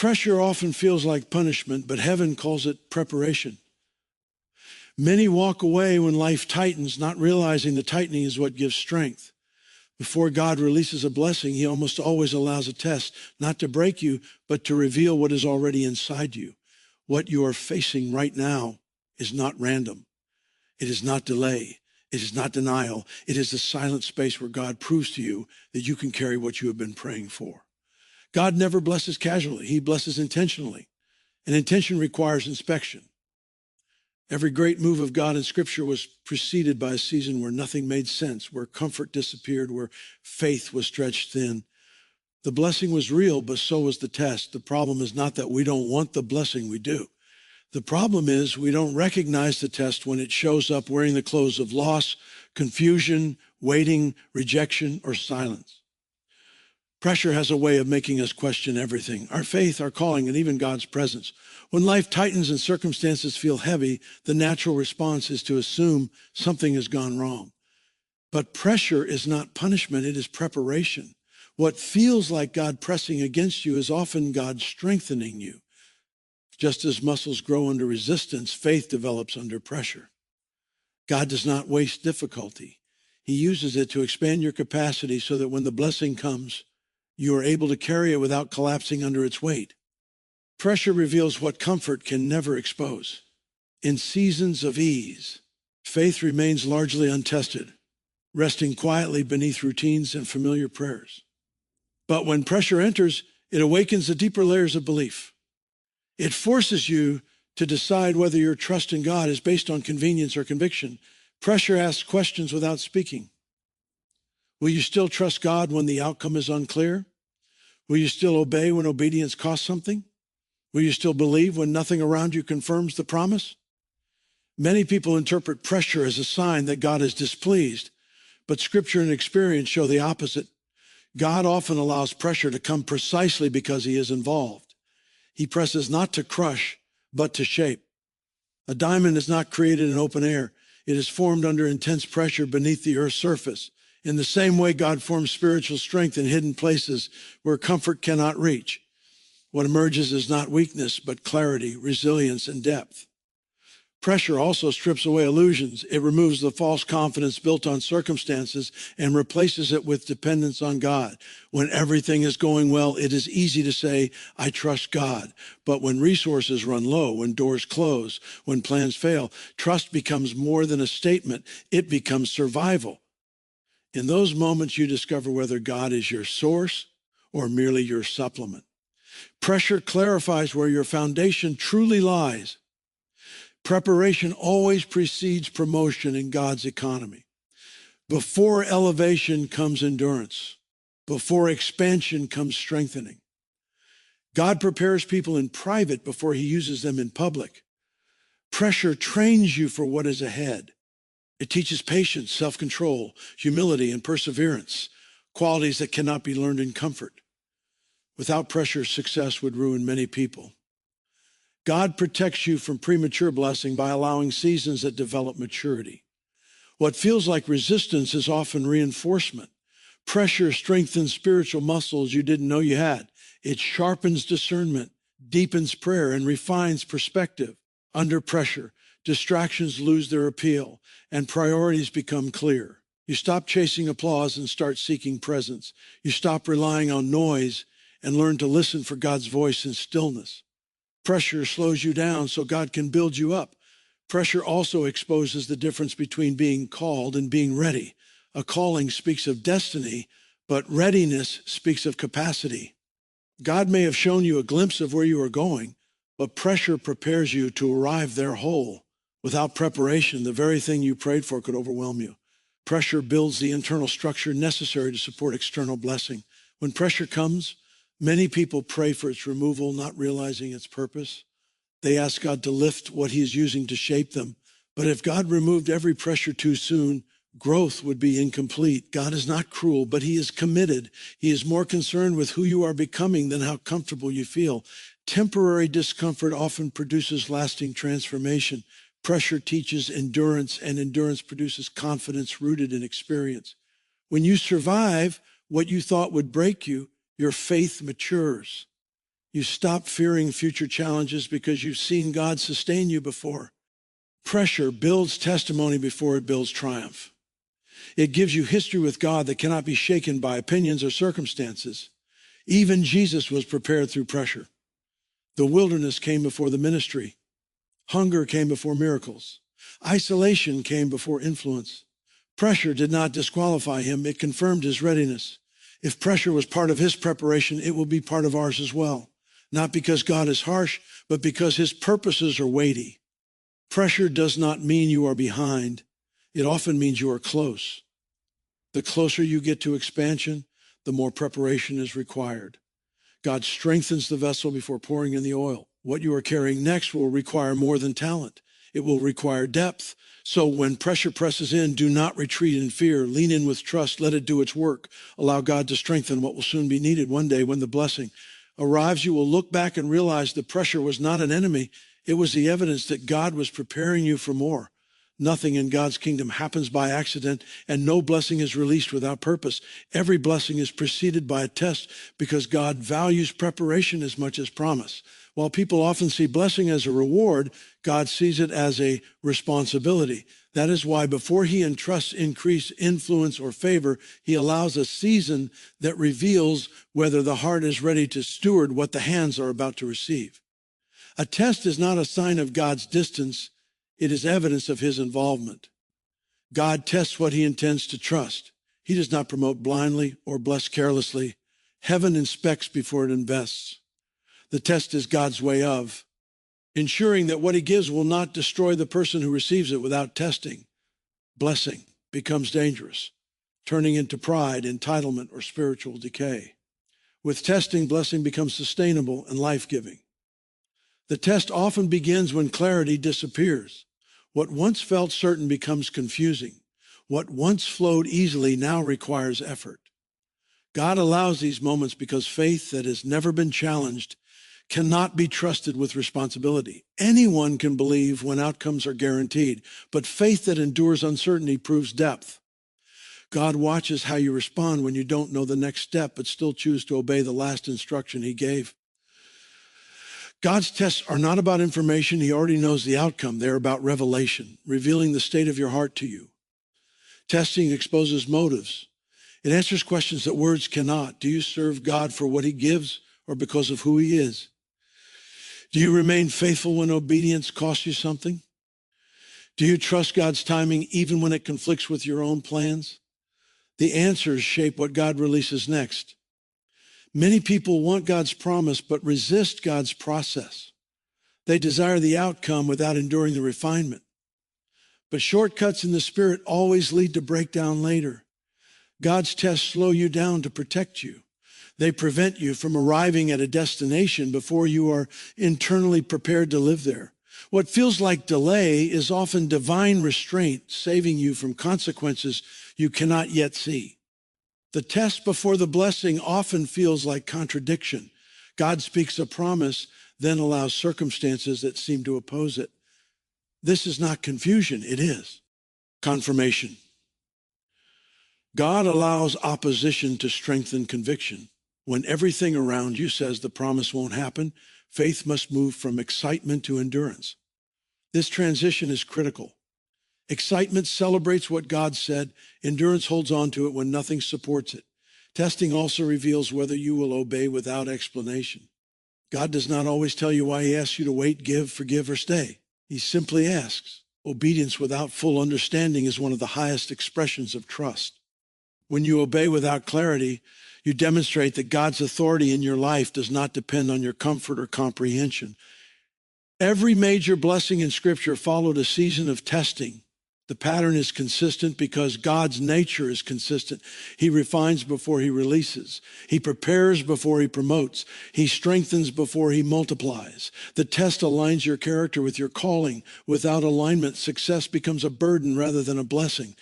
Pressure often feels like punishment, but heaven calls it preparation. Many walk away when life tightens, not realizing the tightening is what gives strength. Before God releases a blessing, he almost always allows a test, not to break you, but to reveal what is already inside you. What you are facing right now is not random. It is not delay. It is not denial. It is the silent space where God proves to you that you can carry what you have been praying for. God never blesses casually. He blesses intentionally. And intention requires inspection. Every great move of God in Scripture was preceded by a season where nothing made sense, where comfort disappeared, where faith was stretched thin. The blessing was real, but so was the test. The problem is not that we don't want the blessing, we do. The problem is we don't recognize the test when it shows up wearing the clothes of loss, confusion, waiting, rejection, or silence. Pressure has a way of making us question everything, our faith, our calling, and even God's presence. When life tightens and circumstances feel heavy, the natural response is to assume something has gone wrong. But pressure is not punishment, it is preparation. What feels like God pressing against you is often God strengthening you. Just as muscles grow under resistance, faith develops under pressure. God does not waste difficulty. He uses it to expand your capacity so that when the blessing comes, you are able to carry it without collapsing under its weight. Pressure reveals what comfort can never expose. In seasons of ease, faith remains largely untested, resting quietly beneath routines and familiar prayers. But when pressure enters, it awakens the deeper layers of belief. It forces you to decide whether your trust in God is based on convenience or conviction. Pressure asks questions without speaking. Will you still trust God when the outcome is unclear? Will you still obey when obedience costs something? Will you still believe when nothing around you confirms the promise? Many people interpret pressure as a sign that God is displeased, but Scripture and experience show the opposite. God often allows pressure to come precisely because he is involved. He presses not to crush, but to shape. A diamond is not created in open air. It is formed under intense pressure beneath the earth's surface. In the same way, God forms spiritual strength in hidden places where comfort cannot reach. What emerges is not weakness, but clarity, resilience, and depth. Pressure also strips away illusions. It removes the false confidence built on circumstances and replaces it with dependence on God. When everything is going well, it is easy to say, I trust God. But when resources run low, when doors close, when plans fail, trust becomes more than a statement. It becomes survival. In those moments, you discover whether God is your source or merely your supplement. Pressure clarifies where your foundation truly lies. Preparation always precedes promotion in God's economy. Before elevation comes endurance. Before expansion comes strengthening. God prepares people in private before he uses them in public. Pressure trains you for what is ahead. It teaches patience, self-control, humility, and perseverance, qualities that cannot be learned in comfort. Without pressure, success would ruin many people. God protects you from premature blessing by allowing seasons that develop maturity. What feels like resistance is often reinforcement. Pressure strengthens spiritual muscles you didn't know you had. It sharpens discernment, deepens prayer, and refines perspective. Under pressure, distractions lose their appeal, and priorities become clear. You stop chasing applause and start seeking presence. You stop relying on noise and learn to listen for God's voice in stillness. Pressure slows you down so God can build you up. Pressure also exposes the difference between being called and being ready. A calling speaks of destiny, but readiness speaks of capacity. God may have shown you a glimpse of where you are going, but pressure prepares you to arrive there whole. Without preparation, the very thing you prayed for could overwhelm you. Pressure builds the internal structure necessary to support external blessing. When pressure comes, many people pray for its removal, not realizing its purpose. They ask God to lift what he is using to shape them. But if God removed every pressure too soon, growth would be incomplete. God is not cruel, but he is committed. He is more concerned with who you are becoming than how comfortable you feel. Temporary discomfort often produces lasting transformation. Pressure teaches endurance, and endurance produces confidence rooted in experience. When you survive what you thought would break you, your faith matures. You stop fearing future challenges because you've seen God sustain you before. Pressure builds testimony before it builds triumph. It gives you history with God that cannot be shaken by opinions or circumstances. Even Jesus was prepared through pressure. The wilderness came before the ministry. Hunger came before miracles. Isolation came before influence. Pressure did not disqualify him. It confirmed his readiness. If pressure was part of his preparation, it will be part of ours as well. Not because God is harsh, but because his purposes are weighty. Pressure does not mean you are behind. It often means you are close. The closer you get to expansion, the more preparation is required. God strengthens the vessel before pouring in the oil. What you are carrying next will require more than talent. It will require depth. So when pressure presses in, do not retreat in fear. Lean in with trust. Let it do its work. Allow God to strengthen what will soon be needed. One day when the blessing arrives, you will look back and realize the pressure was not an enemy. It was the evidence that God was preparing you for more. Nothing in God's kingdom happens by accident, and no blessing is released without purpose. Every blessing is preceded by a test because God values preparation as much as promise. While people often see blessing as a reward, God sees it as a responsibility. That is why before he entrusts increase, influence, or favor, he allows a season that reveals whether the heart is ready to steward what the hands are about to receive. A test is not a sign of God's distance. It is evidence of his involvement. God tests what he intends to trust. He does not promote blindly or bless carelessly. Heaven inspects before it invests. The test is God's way of ensuring that what he gives will not destroy the person who receives it. Without testing, blessing becomes dangerous, turning into pride, entitlement, or spiritual decay. With testing, blessing becomes sustainable and life-giving. The test often begins when clarity disappears. What once felt certain becomes confusing. What once flowed easily now requires effort. God allows these moments because faith that has never been challenged cannot be trusted with responsibility. Anyone can believe when outcomes are guaranteed, but faith that endures uncertainty proves depth. God watches how you respond when you don't know the next step, but still choose to obey the last instruction he gave. God's tests are not about information. He already knows the outcome. They're about revelation, revealing the state of your heart to you. Testing exposes motives. It answers questions that words cannot. Do you serve God for what he gives or because of who he is? Do you remain faithful when obedience costs you something? Do you trust God's timing even when it conflicts with your own plans? The answers shape what God releases next. Many people want God's promise, but resist God's process. They desire the outcome without enduring the refinement. But shortcuts in the Spirit always lead to breakdown later. God's tests slow you down to protect you. They prevent you from arriving at a destination before you are internally prepared to live there. What feels like delay is often divine restraint, saving you from consequences you cannot yet see. The test before the blessing often feels like contradiction. God speaks a promise, then allows circumstances that seem to oppose it. This is not confusion, it is confirmation. God allows opposition to strengthen conviction. When everything around you says the promise won't happen, faith must move from excitement to endurance. This transition is critical. Excitement celebrates what God said. Endurance holds on to it when nothing supports it. Testing also reveals whether you will obey without explanation. God does not always tell you why he asks you to wait, give, forgive, or stay. He simply asks. Obedience without full understanding is one of the highest expressions of trust. When you obey without clarity, you demonstrate that God's authority in your life does not depend on your comfort or comprehension. Every major blessing in Scripture followed a season of testing. The pattern is consistent because God's nature is consistent. He refines before he releases. He prepares before he promotes. He strengthens before he multiplies. The test aligns your character with your calling. Without alignment, success becomes a burden rather than a blessing.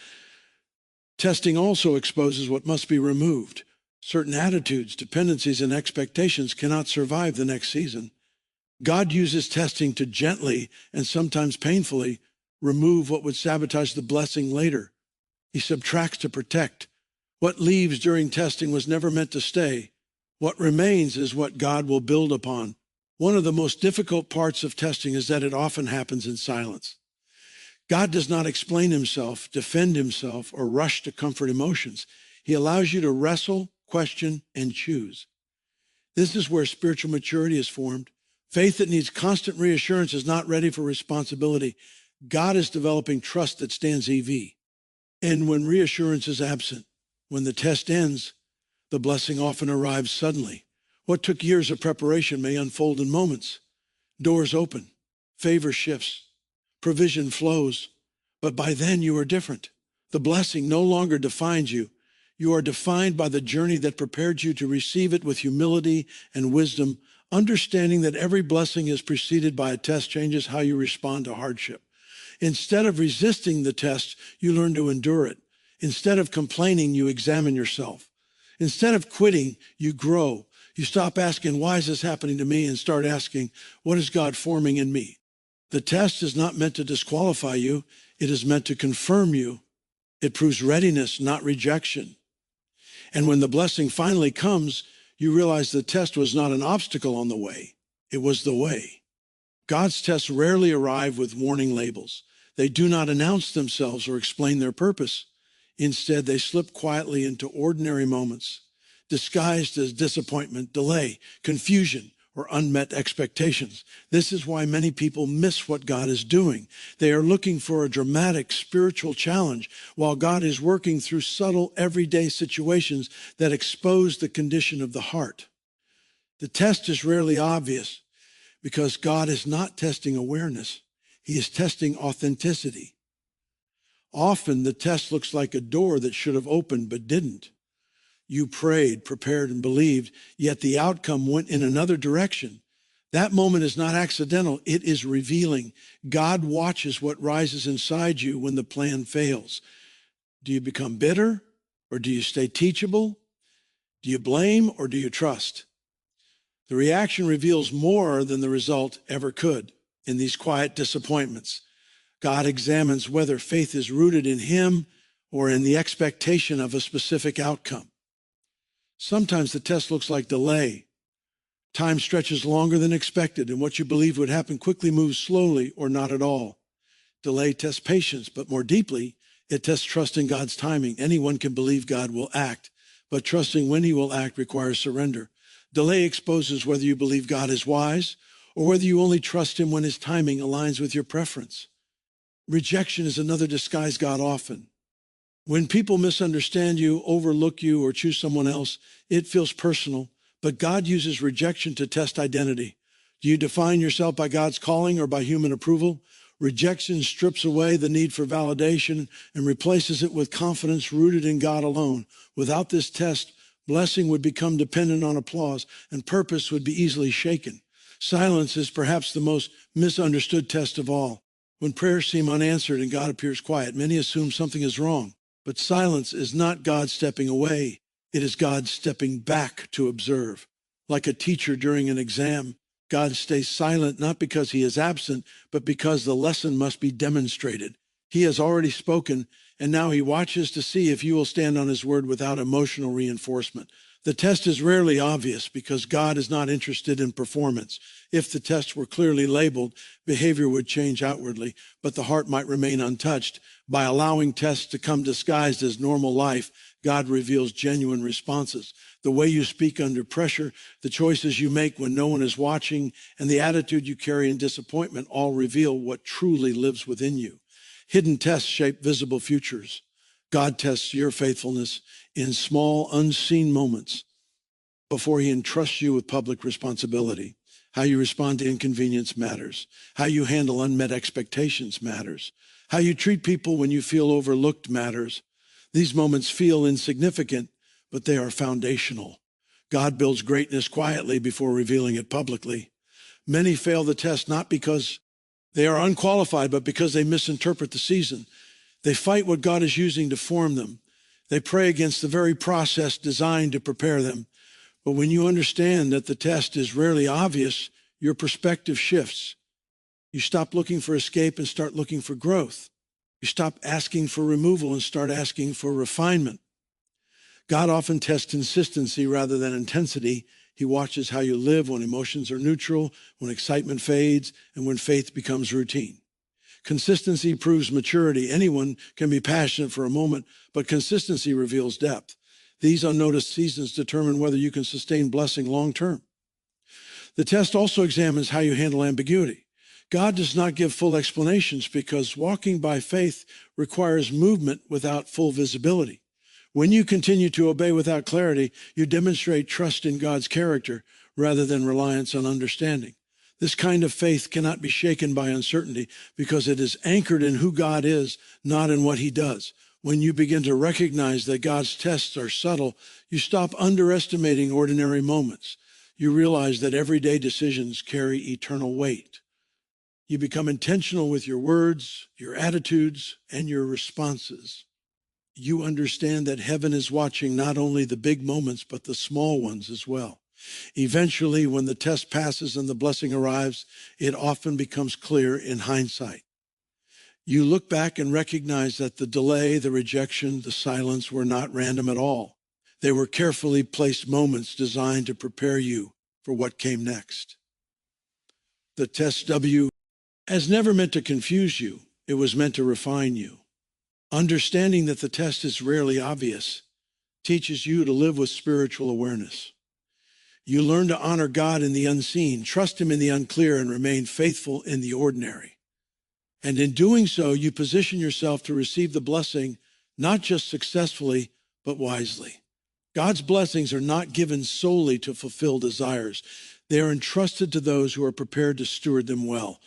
Testing also exposes what must be removed. Certain attitudes, dependencies, and expectations cannot survive the next season. God uses testing to gently and sometimes painfully remove what would sabotage the blessing later. He subtracts to protect. What leaves during testing was never meant to stay. What remains is what God will build upon. One of the most difficult parts of testing is that it often happens in silence. God does not explain himself, defend himself, or rush to comfort emotions. He allows you to wrestle, question, and choose. This is where spiritual maturity is formed. Faith that needs constant reassurance is not ready for responsibility. God is developing trust that stands EV. And when reassurance is absent, when the test ends, the blessing often arrives suddenly. What took years of preparation may unfold in moments. Doors open, favor shifts, provision flows, but by then you are different. The blessing no longer defines you. You are defined by the journey that prepared you to receive it with humility and wisdom. Understanding that every blessing is preceded by a test changes how you respond to hardship. Instead of resisting the test, you learn to endure it. Instead of complaining, you examine yourself. Instead of quitting, you grow. You stop asking, why is this happening to me? And start asking, what is God forming in me? The test is not meant to disqualify you. It is meant to confirm you. It proves readiness, not rejection. And when the blessing finally comes, you realize the test was not an obstacle on the way. It was the way. God's tests rarely arrive with warning labels. They do not announce themselves or explain their purpose. Instead, they slip quietly into ordinary moments, disguised as disappointment, delay, confusion, or unmet expectations. This is why many people miss what God is doing. They are looking for a dramatic spiritual challenge, while God is working through subtle, everyday situations that expose the condition of the heart. The test is rarely obvious because God is not testing awareness. He is testing authenticity. Often the test looks like a door that should have opened but didn't. You prayed, prepared, and believed, yet the outcome went in another direction. That moment is not accidental. It is revealing. God watches what rises inside you when the plan fails. Do you become bitter, or do you stay teachable? Do you blame, or do you trust? The reaction reveals more than the result ever could. In these quiet disappointments, God examines whether faith is rooted in him or in the expectation of a specific outcome. Sometimes the test looks like delay. Time stretches longer than expected, and what you believed would happen quickly moves slowly or not at all. Delay tests patience, but more deeply, it tests trust in God's timing. Anyone can believe God will act, but trusting when he will act requires surrender. Delay exposes whether you believe God is wise or whether you only trust him when his timing aligns with your preference. Rejection is another disguise God often. When people misunderstand you, overlook you, or choose someone else, it feels personal, but God uses rejection to test identity. Do you define yourself by God's calling or by human approval? Rejection strips away the need for validation and replaces it with confidence rooted in God alone. Without this test, blessing would become dependent on applause, and purpose would be easily shaken. Silence is perhaps the most misunderstood test of all. When prayers seem unanswered and God appears quiet, many assume something is wrong. But silence is not God stepping away. It is God stepping back to observe. Like a teacher during an exam, God stays silent not because he is absent, but because the lesson must be demonstrated. He has already spoken, and now he watches to see if you will stand on his word without emotional reinforcement. The test is rarely obvious because God is not interested in performance. If the test were clearly labeled, behavior would change outwardly, but the heart might remain untouched. By allowing tests to come disguised as normal life, God reveals genuine responses. The way you speak under pressure, the choices you make when no one is watching, and the attitude you carry in disappointment all reveal what truly lives within you. Hidden tests shape visible futures. God tests your faithfulness in small, unseen moments before he entrusts you with public responsibility. How you respond to inconvenience matters. How you handle unmet expectations matters. How you treat people when you feel overlooked matters. These moments feel insignificant, but they are foundational. God builds greatness quietly before revealing it publicly. Many fail the test not because they are unqualified, but because they misinterpret the season. They fight what God is using to form them. They pray against the very process designed to prepare them. But when you understand that the test is rarely obvious, your perspective shifts. You stop looking for escape and start looking for growth. You stop asking for removal and start asking for refinement. God often tests consistency rather than intensity. He watches how you live when emotions are neutral, when excitement fades, and when faith becomes routine. Consistency proves maturity. Anyone can be passionate for a moment, but consistency reveals depth. These unnoticed seasons determine whether you can sustain blessing long term. The test also examines how you handle ambiguity. God does not give full explanations because walking by faith requires movement without full visibility. When you continue to obey without clarity, you demonstrate trust in God's character rather than reliance on understanding. This kind of faith cannot be shaken by uncertainty because it is anchored in who God is, not in what he does. When you begin to recognize that God's tests are subtle, you stop underestimating ordinary moments. You realize that everyday decisions carry eternal weight. You become intentional with your words, your attitudes, and your responses. You understand that heaven is watching not only the big moments, but the small ones as well. Eventually, when the test passes and the blessing arrives, it often becomes clear in hindsight. You look back and recognize that the delay, the rejection, the silence were not random at all. They were carefully placed moments designed to prepare you for what came next. The test W has never meant to confuse you. It was meant to refine you. Understanding that the test is rarely obvious teaches you to live with spiritual awareness. You learn to honor God in the unseen, trust him in the unclear, and remain faithful in the ordinary. And in doing so, you position yourself to receive the blessing, not just successfully, but wisely. God's blessings are not given solely to fulfill desires. They are entrusted to those who are prepared to steward them well.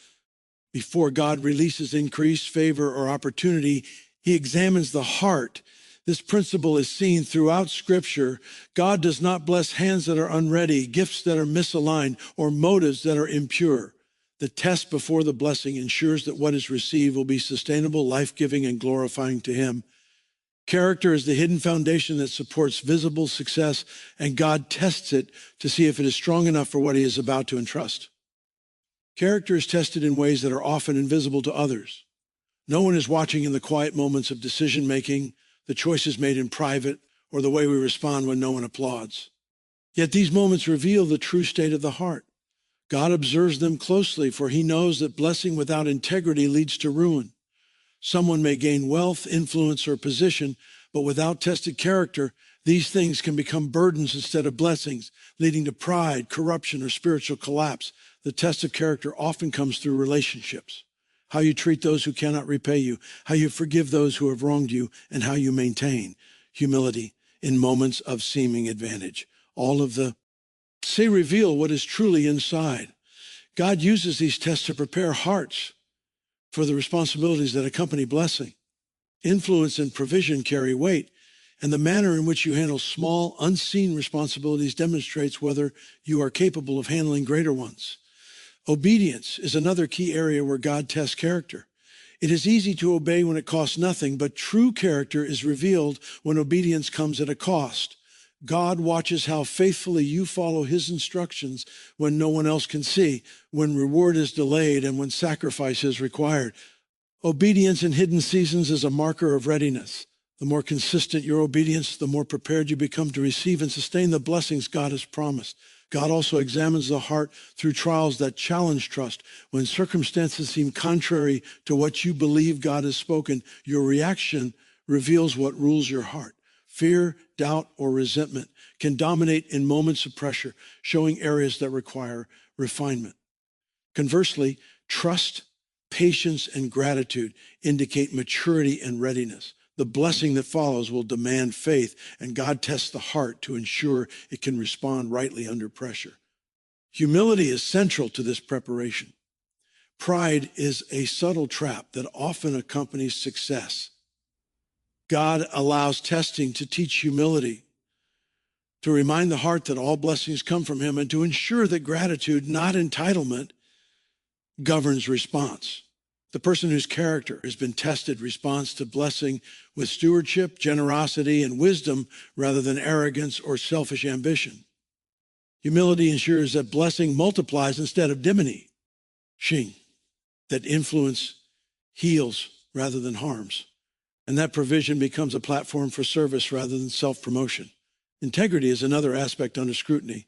Before God releases increase, favor, or opportunity, he examines the heart. This principle is seen throughout Scripture. God does not bless hands that are unready, gifts that are misaligned, or motives that are impure. The test before the blessing ensures that what is received will be sustainable, life-giving, and glorifying to him. Character is the hidden foundation that supports visible success, and God tests it to see if it is strong enough for what he is about to entrust. Character is tested in ways that are often invisible to others. No one is watching in the quiet moments of decision-making, the choices made in private, or the way we respond when no one applauds. Yet these moments reveal the true state of the heart. God observes them closely, for he knows that blessing without integrity leads to ruin. Someone may gain wealth, influence, or position, but without tested character, these things can become burdens instead of blessings, leading to pride, corruption, or spiritual collapse. The test of character often comes through relationships. How you treat those who cannot repay you, how you forgive those who have wronged you, and how you maintain humility in moments of seeming advantage. All of the reveal what is truly inside. God uses these tests to prepare hearts for the responsibilities that accompany blessing. Influence and provision carry weight, and the manner in which you handle small, unseen responsibilities demonstrates whether you are capable of handling greater ones. Obedience is another key area where God tests character. It is easy to obey when it costs nothing, but true character is revealed when obedience comes at a cost. God watches how faithfully you follow his instructions when no one else can see, when reward is delayed, and when sacrifice is required. Obedience in hidden seasons is a marker of readiness. The more consistent your obedience, the more prepared you become to receive and sustain the blessings God has promised. God also examines the heart through trials that challenge trust. When circumstances seem contrary to what you believe God has spoken, your reaction reveals what rules your heart. Fear, doubt, or resentment can dominate in moments of pressure, showing areas that require refinement. Conversely, trust, patience, and gratitude indicate maturity and readiness. The blessing that follows will demand faith, and God tests the heart to ensure it can respond rightly under pressure. Humility is central to this preparation. Pride is a subtle trap that often accompanies success. God allows testing to teach humility, to remind the heart that all blessings come from him, and to ensure that gratitude, not entitlement, governs response. The person whose character has been tested responds to blessing with stewardship, generosity, and wisdom rather than arrogance or selfish ambition. Humility ensures that blessing multiplies instead of diminishing, that influence heals rather than harms. and that provision becomes a platform for service rather than self-promotion. Integrity is another aspect under scrutiny.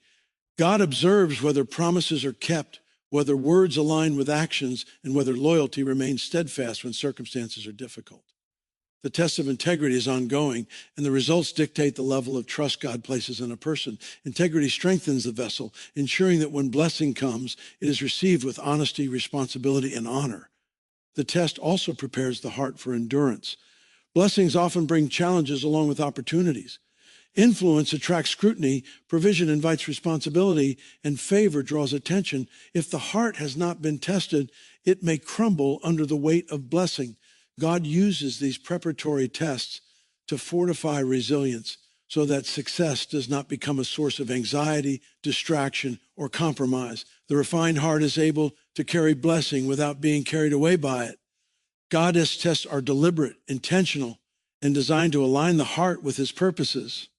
God observes whether promises are kept, whether words align with actions, and whether loyalty remains steadfast when circumstances are difficult. The test of integrity is ongoing, and the results dictate the level of trust God places in a person. Integrity strengthens the vessel, ensuring that when blessing comes, it is received with honesty, responsibility, and honor. The test also prepares the heart for endurance. Blessings often bring challenges along with opportunities. Influence attracts scrutiny, provision invites responsibility, and favor draws attention. If the heart has not been tested, it may crumble under the weight of blessing. God uses these preparatory tests to fortify resilience so that success does not become a source of anxiety, distraction, or compromise. The refined heart is able to carry blessing without being carried away by it. God's tests are deliberate, intentional, and designed to align the heart with his purposes.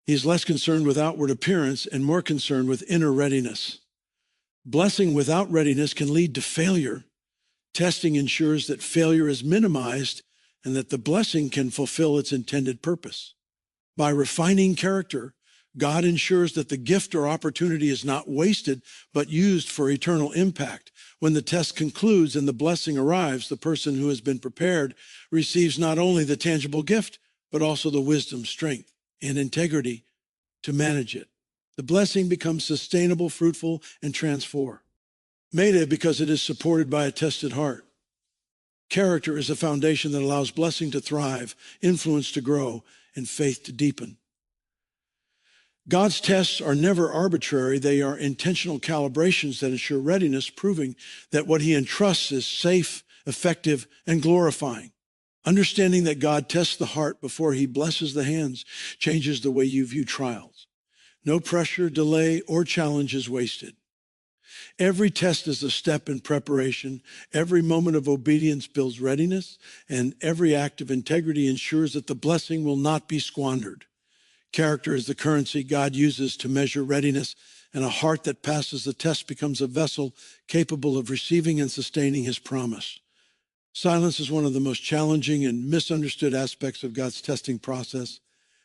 He is less concerned with outward appearance and more concerned with inner readiness. Blessing without readiness can lead to failure. Testing ensures that failure is minimized and that the blessing can fulfill its intended purpose. By refining character, God ensures that the gift or opportunity is not wasted, but used for eternal impact. When the test concludes and the blessing arrives, the person who has been prepared receives not only the tangible gift, but also the wisdom, strength, and integrity to manage it. The blessing becomes sustainable, fruitful, and transform. Made because it is supported by a tested heart. Character is a foundation that allows blessing to thrive, influence to grow, and faith to deepen. God's tests are never arbitrary. They are intentional calibrations that ensure readiness, proving that what he entrusts is safe, effective, and glorifying. Understanding that God tests the heart before he blesses the hands changes the way you view trials. No pressure, delay, or challenge is wasted. Every test is a step in preparation. Every moment of obedience builds readiness, and every act of integrity ensures that the blessing will not be squandered. Character is the currency God uses to measure readiness, and a heart that passes the test becomes a vessel capable of receiving and sustaining his promise. Silence is one of the most challenging and misunderstood aspects of God's testing process.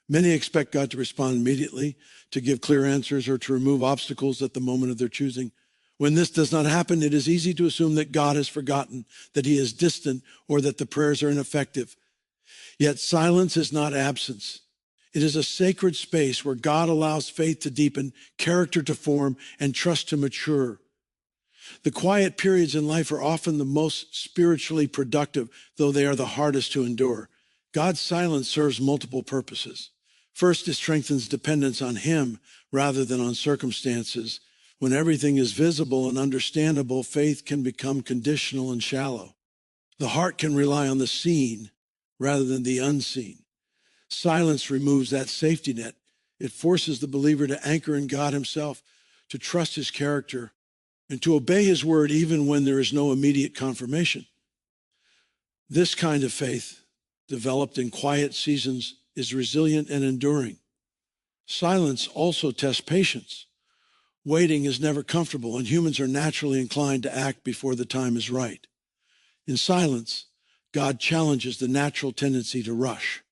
Many expect God to respond immediately, to give clear answers, or to remove obstacles at the moment of their choosing. When this does not happen, it is easy to assume that God has forgotten, that he is distant, or that the prayers are ineffective. Yet silence is not absence. It is a sacred space where God allows faith to deepen, character to form, and trust to mature. The quiet periods in life are often the most spiritually productive, though they are the hardest to endure. God's silence serves multiple purposes. First, it strengthens dependence on him rather than on circumstances. When everything is visible and understandable, faith can become conditional and shallow. The heart can rely on the seen rather than the unseen. Silence removes that safety net. It forces the believer to anchor in God himself, to trust his character, and to obey his word even when there is no immediate confirmation. This kind of faith, developed in quiet seasons, is resilient and enduring. Silence also tests patience. Waiting is never comfortable, and humans are naturally inclined to act before the time is right. In silence, God challenges the natural tendency to rush.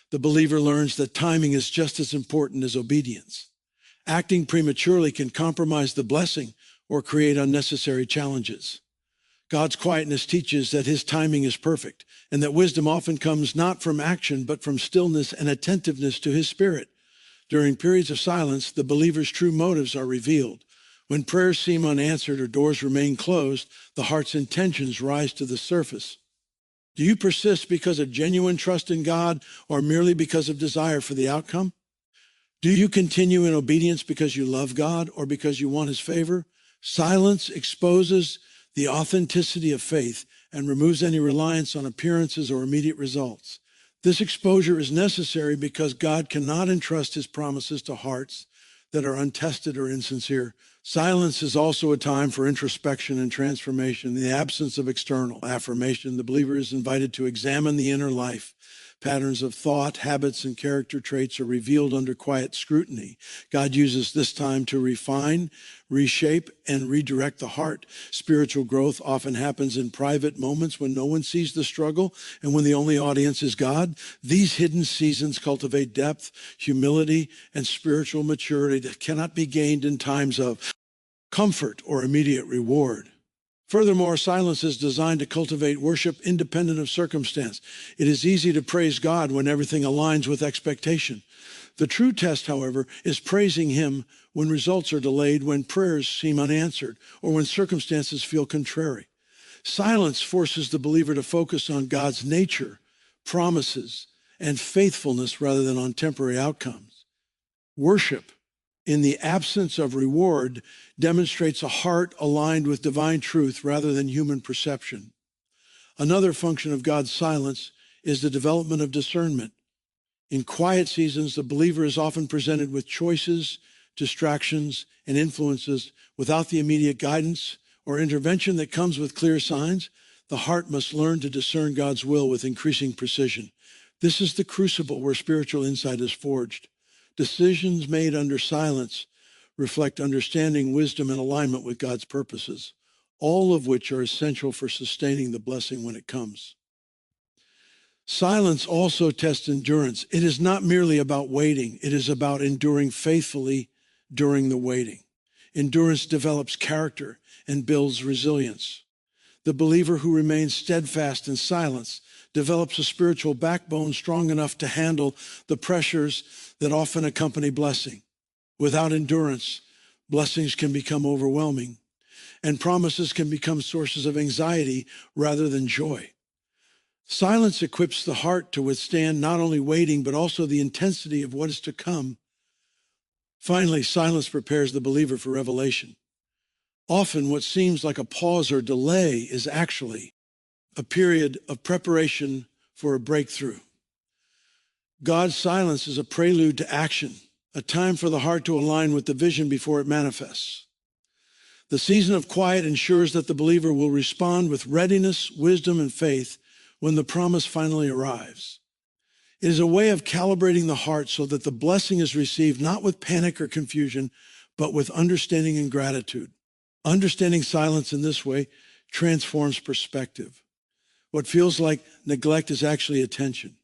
The believer learns that timing is just as important as obedience. Acting prematurely can compromise the blessing or create unnecessary challenges. God's quietness teaches that his timing is perfect, and that wisdom often comes not from action, but from stillness and attentiveness to his spirit. During periods of silence, the believer's true motives are revealed. When prayers seem unanswered or doors remain closed, the heart's intentions rise to the surface. Do you persist because of genuine trust in God or merely because of desire for the outcome? Do you continue in obedience because you love God or because you want his favor? Silence exposes the authenticity of faith and removes any reliance on appearances or immediate results. This exposure is necessary because God cannot entrust his promises to hearts that are untested or insincere. Silence is also a time for introspection and transformation. In the absence of external affirmation, the believer is invited to examine the inner life. Patterns of thought, habits, and character traits are revealed under quiet scrutiny. God uses this time to refine, reshape, and redirect the heart. Spiritual growth often happens in private moments when no one sees the struggle and when the only audience is God. These hidden seasons cultivate depth, humility, and spiritual maturity that cannot be gained in times of comfort or immediate reward. Furthermore, silence is designed to cultivate worship independent of circumstance. It is easy to praise God when everything aligns with expectation. The true test, however, is praising Him when results are delayed, when prayers seem unanswered, or when circumstances feel contrary. Silence forces the believer to focus on God's nature, promises, and faithfulness rather than on temporary outcomes. Worship, in the absence of reward, demonstrates a heart aligned with divine truth rather than human perception. Another function of God's silence is the development of discernment. In quiet seasons, the believer is often presented with choices, distractions, and influences without the immediate guidance or intervention that comes with clear signs. The heart must learn to discern God's will with increasing precision. This is the crucible where spiritual insight is forged. Decisions made under silence reflect understanding, wisdom, and alignment with God's purposes, all of which are essential for sustaining the blessing when it comes. Silence also tests endurance. It is not merely about waiting. It is about enduring faithfully during the waiting. Endurance develops character and builds resilience. The believer who remains steadfast in silence develops a spiritual backbone strong enough to handle the pressures that often accompany blessing. Without endurance, blessings can become overwhelming, and promises can become sources of anxiety rather than joy. Silence equips the heart to withstand not only waiting, but also the intensity of what is to come. Finally, silence prepares the believer for revelation. Often, what seems like a pause or delay is actually a period of preparation for a breakthrough. God's silence is a prelude to action, a time for the heart to align with the vision before it manifests. The season of quiet ensures that the believer will respond with readiness, wisdom, and faith when the promise finally arrives. It is a way of calibrating the heart so that the blessing is received not with panic or confusion, but with understanding and gratitude. Understanding silence in this way transforms perspective. What feels like neglect is actually attention.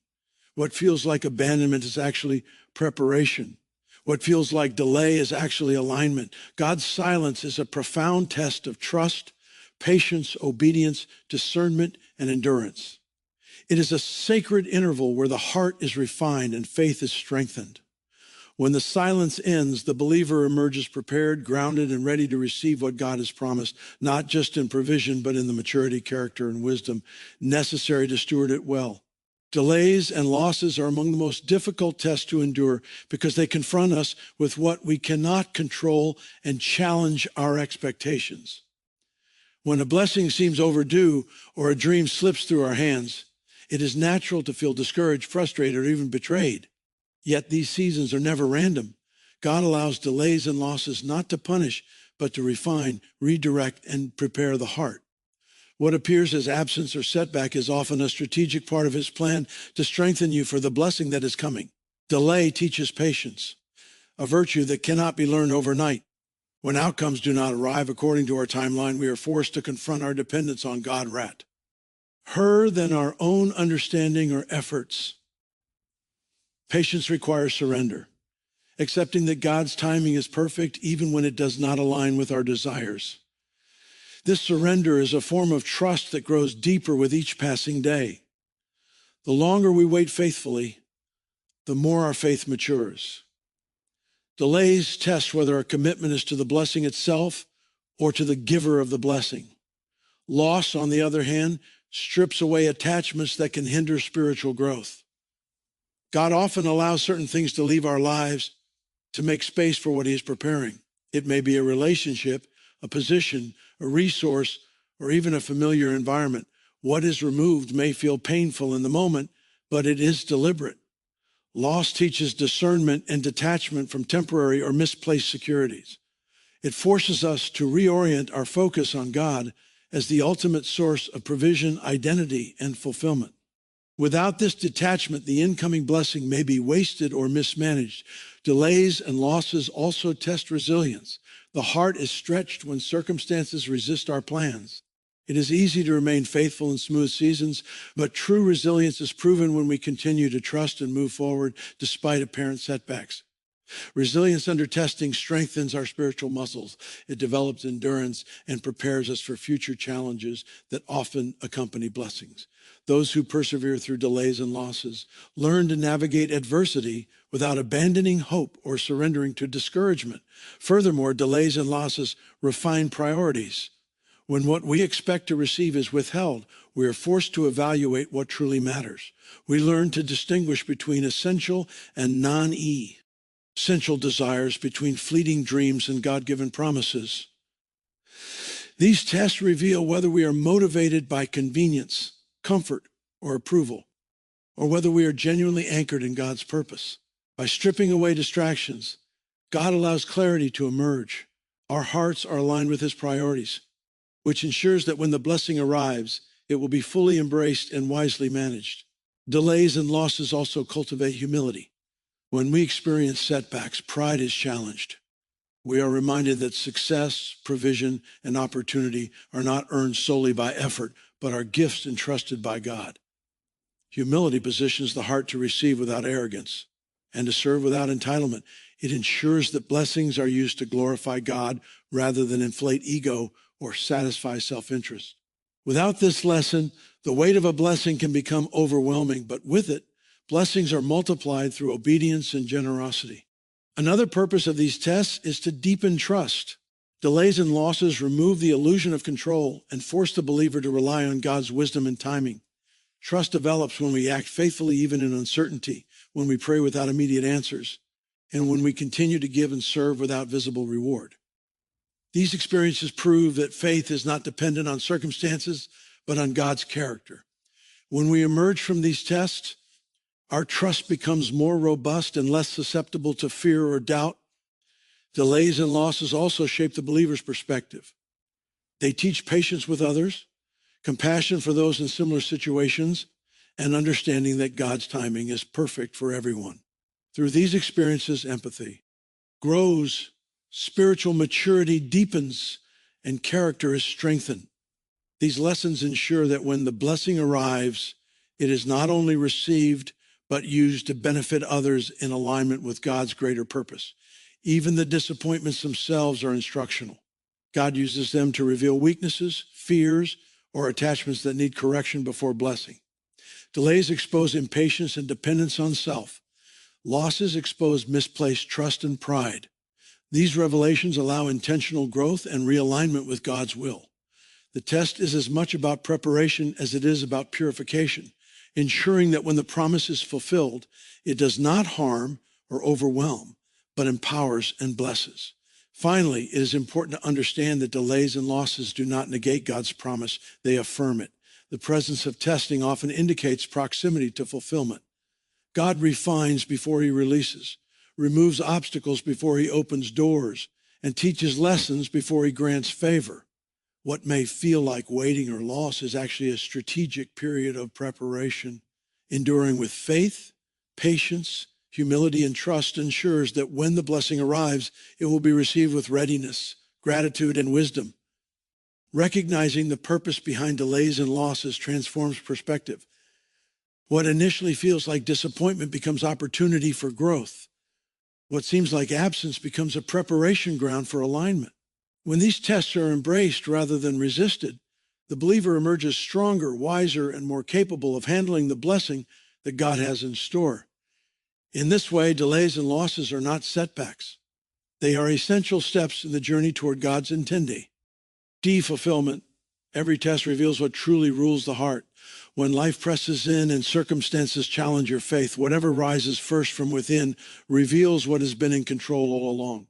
What feels like abandonment is actually preparation. What feels like delay is actually alignment. God's silence is a profound test of trust, patience, obedience, discernment, and endurance. It is a sacred interval where the heart is refined and faith is strengthened. When the silence ends, the believer emerges prepared, grounded, and ready to receive what God has promised, not just in provision, but in the maturity, character, and wisdom necessary to steward it well. Delays and losses are among the most difficult tests to endure because they confront us with what we cannot control and challenge our expectations. When a blessing seems overdue or a dream slips through our hands, it is natural to feel discouraged, frustrated, or even betrayed. Yet these seasons are never random. God allows delays and losses not to punish, but to refine, redirect, and prepare the heart. What appears as absence or setback is often a strategic part of His plan to strengthen you for the blessing that is coming. Delay teaches patience, a virtue that cannot be learned overnight. When outcomes do not arrive according to our timeline, we are forced to confront our dependence on God rather than our own understanding or efforts. Patience requires surrender, accepting that God's timing is perfect even when it does not align with our desires. This surrender is a form of trust that grows deeper with each passing day. The longer we wait faithfully, the more our faith matures. Delays test whether our commitment is to the blessing itself or to the giver of the blessing. Loss, on the other hand, strips away attachments that can hinder spiritual growth. God often allows certain things to leave our lives to make space for what He is preparing. It may be a relationship, a position, a resource, or even a familiar environment. What is removed may feel painful in the moment, but it is deliberate. Loss teaches discernment and detachment from temporary or misplaced securities. It forces us to reorient our focus on God as the ultimate source of provision, identity, and fulfillment. Without this detachment, the incoming blessing may be wasted or mismanaged. Delays and losses also test resilience. The heart is stretched when circumstances resist our plans. It is easy to remain faithful in smooth seasons, but true resilience is proven when we continue to trust and move forward despite apparent setbacks. Resilience under testing strengthens our spiritual muscles. It develops endurance and prepares us for future challenges that often accompany blessings. Those who persevere through delays and losses learn to navigate adversity without abandoning hope or surrendering to discouragement. Furthermore, delays and losses refine priorities. When what we expect to receive is withheld, we are forced to evaluate what truly matters. We learn to distinguish between essential and non-essential desires, between fleeting dreams and God-given promises. These tests reveal whether we are motivated by convenience, comfort, or approval, or whether we are genuinely anchored in God's purpose. By stripping away distractions, God allows clarity to emerge. Our hearts are aligned with His priorities, which ensures that when the blessing arrives, it will be fully embraced and wisely managed. Delays and losses also cultivate humility. When we experience setbacks, pride is challenged. We are reminded that success, provision, and opportunity are not earned solely by effort, but are gifts entrusted by God. Humility positions the heart to receive without arrogance and to serve without entitlement. It ensures that blessings are used to glorify God rather than inflate ego or satisfy self-interest. Without this lesson, the weight of a blessing can become overwhelming, but with it, blessings are multiplied through obedience and generosity. Another purpose of these tests is to deepen trust. Delays and losses remove the illusion of control and force the believer to rely on God's wisdom and timing. Trust develops when we act faithfully even in uncertainty, when we pray without immediate answers, and when we continue to give and serve without visible reward. These experiences prove that faith is not dependent on circumstances, but on God's character. When we emerge from these tests, our trust becomes more robust and less susceptible to fear or doubt. Delays and losses also shape the believer's perspective. They teach patience with others, compassion for those in similar situations, and understanding that God's timing is perfect for everyone. Through these experiences, empathy grows, spiritual maturity deepens, and character is strengthened. These lessons ensure that when the blessing arrives, it is not only received, but used to benefit others in alignment with God's greater purpose. Even the disappointments themselves are instructional. God uses them to reveal weaknesses, fears, or attachments that need correction before blessing. Delays expose impatience and dependence on self. Losses expose misplaced trust and pride. These revelations allow intentional growth and realignment with God's will. The test is as much about preparation as it is about purification, ensuring that when the promise is fulfilled, it does not harm or overwhelm, but empowers and blesses. Finally, it is important to understand that delays and losses do not negate God's promise, they affirm it. The presence of testing often indicates proximity to fulfillment. God refines before He releases, removes obstacles before He opens doors, and teaches lessons before He grants favor. What may feel like waiting or loss is actually a strategic period of preparation. Enduring with faith, patience, humility, and trust ensures that when the blessing arrives, it will be received with readiness, gratitude, and wisdom. Recognizing the purpose behind delays and losses transforms perspective. What initially feels like disappointment becomes opportunity for growth. What seems like absence becomes a preparation ground for alignment. When these tests are embraced rather than resisted, the believer emerges stronger, wiser, and more capable of handling the blessing that God has in store. In this way, delays and losses are not setbacks. They are essential steps in the journey toward God's intended. Fulfillment. Every test reveals what truly rules the heart. When life presses in and circumstances challenge your faith, whatever rises first from within reveals what has been in control all along.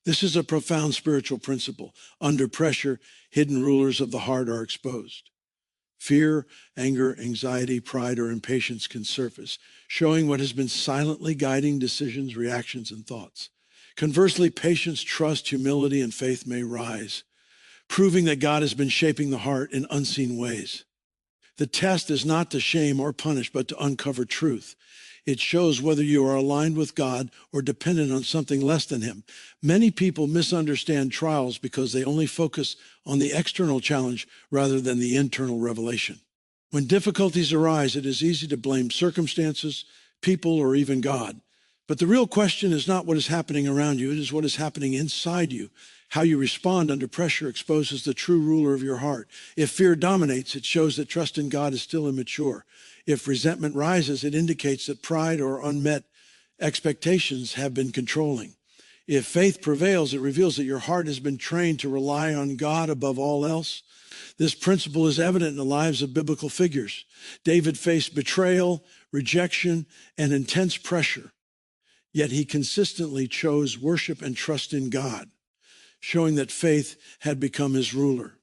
This is a profound spiritual principle. Under pressure, hidden rulers of the heart are exposed. Fear, anger, anxiety, pride, or impatience can surface, showing what has been silently guiding decisions, reactions, and thoughts. Conversely, patience, trust, humility, and faith may rise, proving that God has been shaping the heart in unseen ways. The test is not to shame or punish, but to uncover truth. It shows whether you are aligned with God or dependent on something less than him. Many people misunderstand trials because they only focus on the external challenge rather than the internal revelation. When difficulties arise, it is easy to blame circumstances, people, or even God. But the real question is not what is happening around you. It is what is happening inside you. How you respond under pressure exposes the true ruler of your heart. If fear dominates, it shows that trust in God is still immature. If resentment rises, it indicates that pride or unmet expectations have been controlling. If faith prevails, it reveals that your heart has been trained to rely on God above all else. This principle is evident in the lives of biblical figures. David faced betrayal, rejection, and intense pressure, yet he consistently chose worship and trust in God, showing that faith had become his ruler.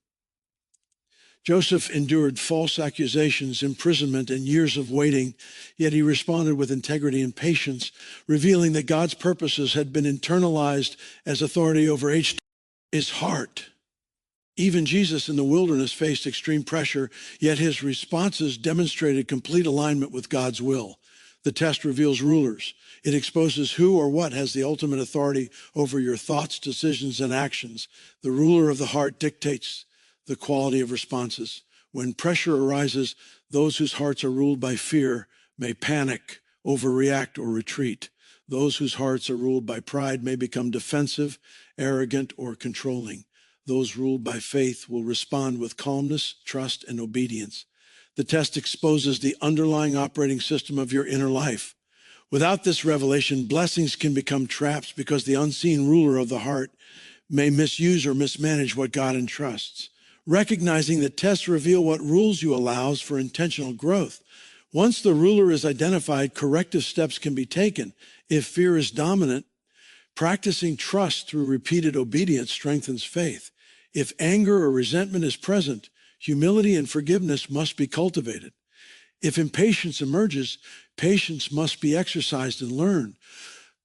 Joseph endured false accusations, imprisonment, and years of waiting, yet he responded with integrity and patience, revealing that God's purposes had been internalized as authority over his heart. Even Jesus in the wilderness faced extreme pressure, yet his responses demonstrated complete alignment with God's will. The test reveals rulers. It exposes who or what has the ultimate authority over your thoughts, decisions, and actions. The ruler of the heart dictates the quality of responses. When pressure arises, those whose hearts are ruled by fear may panic, overreact, or retreat. Those whose hearts are ruled by pride may become defensive, arrogant, or controlling. Those ruled by faith will respond with calmness, trust, and obedience. The test exposes the underlying operating system of your inner life. Without this revelation, blessings can become traps because the unseen ruler of the heart may misuse or mismanage what God entrusts. Recognizing that tests reveal what rules you allows for intentional growth. Once the ruler is identified, corrective steps can be taken. If fear is dominant, practicing trust through repeated obedience strengthens faith. If anger or resentment is present, humility and forgiveness must be cultivated. If impatience emerges, patience must be exercised and learned.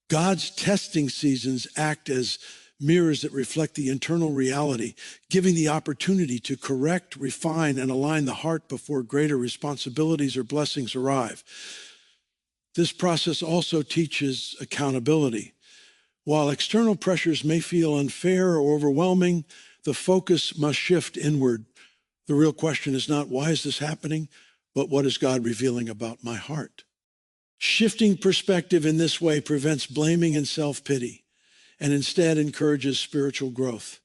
God's testing seasons act as mirrors that reflect the internal reality, giving the opportunity to correct, refine, and align the heart before greater responsibilities or blessings arrive. This process also teaches accountability. While external pressures may feel unfair or overwhelming, the focus must shift inward. The real question is not, why is this happening, but what is God revealing about my heart? Shifting perspective in this way prevents blaming and self-pity, and instead encourages spiritual growth.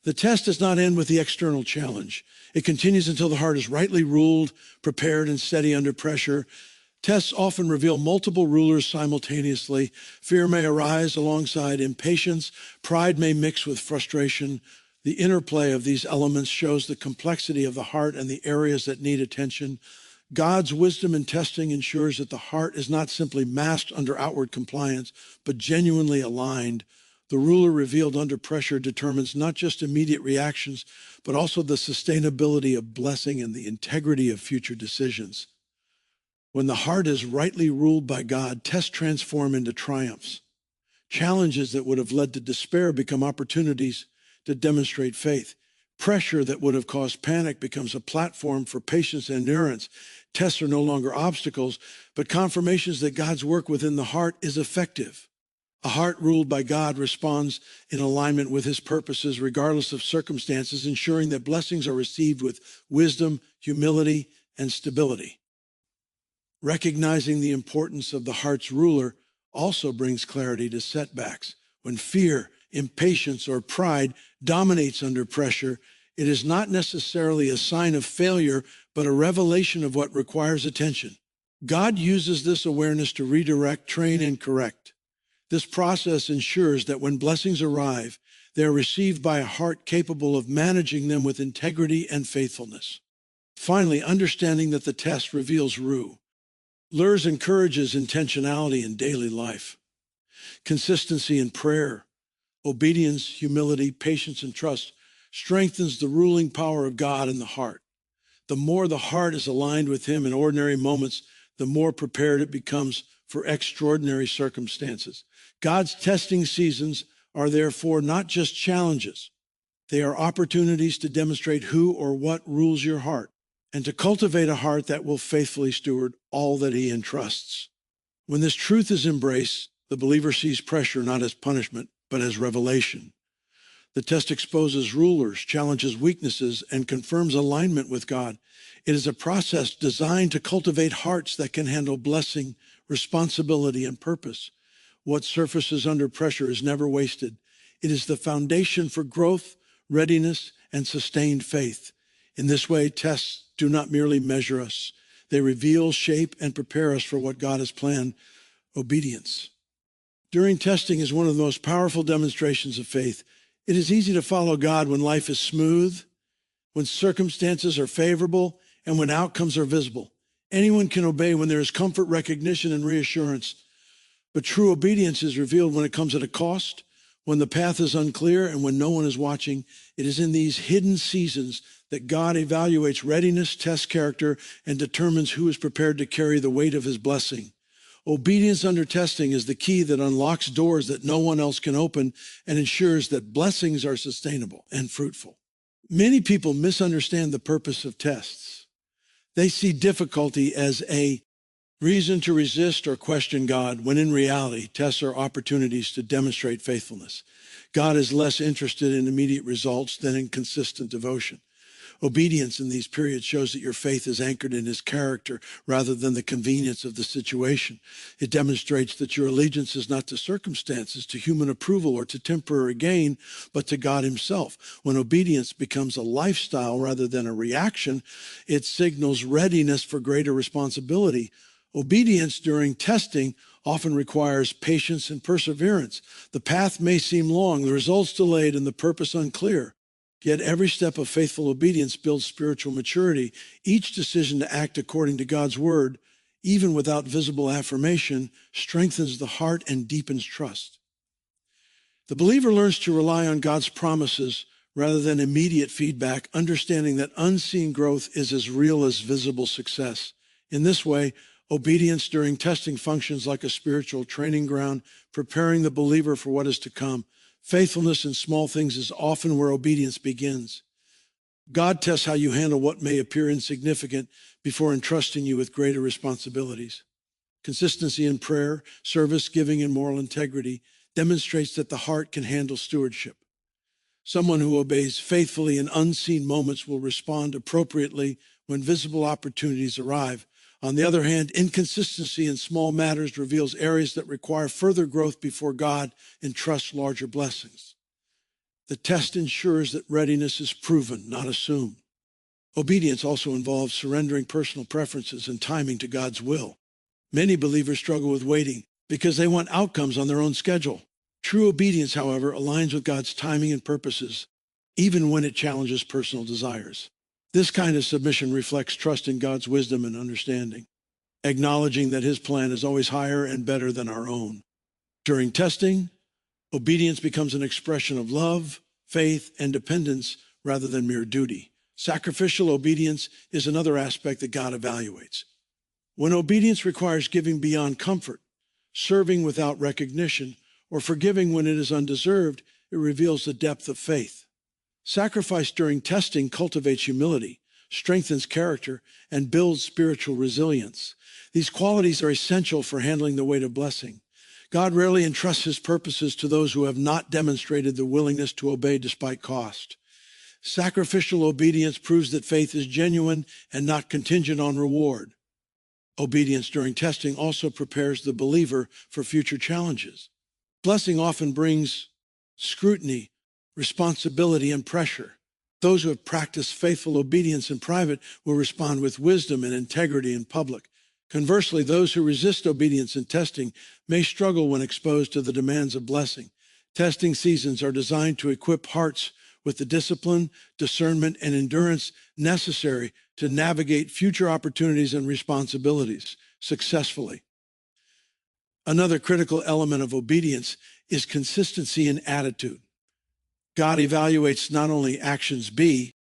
The test does not end with the external challenge. It continues until the heart is rightly ruled, prepared, and steady under pressure. Tests often reveal multiple rulers simultaneously. Fear may arise alongside impatience. Pride may mix with frustration. The interplay of these elements shows the complexity of the heart and the areas that need attention. God's wisdom in testing ensures that the heart is not simply masked under outward compliance, but genuinely aligned. The ruler revealed under pressure determines not just immediate reactions, but also the sustainability of blessing and the integrity of future decisions. When the heart is rightly ruled by God, tests transform into triumphs. Challenges that would have led to despair become opportunities to demonstrate faith. Pressure that would have caused panic becomes a platform for patience and endurance. Tests are no longer obstacles, but confirmations that God's work within the heart is effective. A heart ruled by God responds in alignment with his purposes, regardless of circumstances, ensuring that blessings are received with wisdom, humility, and stability. Recognizing the importance of the heart's ruler also brings clarity to setbacks. When fear, impatience, or pride dominates under pressure, it is not necessarily a sign of failure, but a revelation of what requires attention. God uses this awareness to redirect, train, and correct. This process ensures that when blessings arrive, they are received by a heart capable of managing them with integrity and faithfulness. Finally, understanding that the test reveals Lures encourages intentionality in daily life. Consistency in prayer, obedience, humility, patience, and trust strengthens the ruling power of God in the heart. The more the heart is aligned with him in ordinary moments, the more prepared it becomes for extraordinary circumstances. God's testing seasons are therefore not just challenges. They are opportunities to demonstrate who or what rules your heart. and to cultivate a heart that will faithfully steward all that he entrusts. When this truth is embraced, the believer sees pressure not as punishment, but as revelation. The test exposes rulers, challenges weaknesses, and confirms alignment with God. It is a process designed to cultivate hearts that can handle blessing, responsibility, and purpose. What surfaces under pressure is never wasted. It is the foundation for growth, readiness, and sustained faith. In this way, tests do not merely measure us. They reveal, shape, and prepare us for what God has planned, obedience. During testing is one of the most powerful demonstrations of faith. It is easy to follow God when life is smooth, when circumstances are favorable, and when outcomes are visible. Anyone can obey when there is comfort, recognition, and reassurance. But true obedience is revealed when it comes at a cost, when the path is unclear, and when no one is watching. It is in these hidden seasons that God evaluates readiness, tests character, and determines who is prepared to carry the weight of his blessing. Obedience under testing is the key that unlocks doors that no one else can open and ensures that blessings are sustainable and fruitful. Many people misunderstand the purpose of tests. They see difficulty as a reason to resist or question God, when in reality, tests are opportunities to demonstrate faithfulness. God is less interested in immediate results than in consistent devotion. Obedience in these periods shows that your faith is anchored in his character rather than the convenience of the situation. It demonstrates that your allegiance is not to circumstances, to human approval, or to temporary gain, but to God himself. When obedience becomes a lifestyle rather than a reaction, it signals readiness for greater responsibility. Obedience during testing often requires patience and perseverance. The path may seem long, the results delayed, and the purpose unclear. Yet every step of faithful obedience builds spiritual maturity. Each decision to act according to God's word, even without visible affirmation, strengthens the heart and deepens trust. The believer learns to rely on God's promises rather than immediate feedback, understanding that unseen growth is as real as visible success. In this way, obedience during testing functions like a spiritual training ground, preparing the believer for what is to come. Faithfulness in small things is often where obedience begins. God tests how you handle what may appear insignificant before entrusting you with greater responsibilities. Consistency in prayer, service, giving, and moral integrity demonstrates that the heart can handle stewardship. Someone who obeys faithfully in unseen moments will respond appropriately when visible opportunities arrive. On the other hand, inconsistency in small matters reveals areas that require further growth before God entrusts larger blessings. The test ensures that readiness is proven, not assumed. Obedience also involves surrendering personal preferences and timing to God's will. Many believers struggle with waiting because they want outcomes on their own schedule. True obedience, however, aligns with God's timing and purposes, even when it challenges personal desires. This kind of submission reflects trust in God's wisdom and understanding, acknowledging that his plan is always higher and better than our own. During testing, obedience becomes an expression of love, faith, and dependence rather than mere duty. Sacrificial obedience is another aspect that God evaluates. When obedience requires giving beyond comfort, serving without recognition, or forgiving when it is undeserved, it reveals the depth of faith. Sacrifice during testing cultivates humility, strengthens character, and builds spiritual resilience. These qualities are essential for handling the weight of blessing. God rarely entrusts his purposes to those who have not demonstrated the willingness to obey despite cost. Sacrificial obedience proves that faith is genuine and not contingent on reward. Obedience during testing also prepares the believer for future challenges. Blessing often brings scrutiny, responsibility, and pressure. Those who have practiced faithful obedience in private will respond with wisdom and integrity in public. Conversely, those who resist obedience in testing may struggle when exposed to the demands of blessing. Testing seasons are designed to equip hearts with the discipline, discernment, and endurance necessary to navigate future opportunities and responsibilities successfully. Another critical element of obedience is consistency in attitude. God evaluates not only actions B,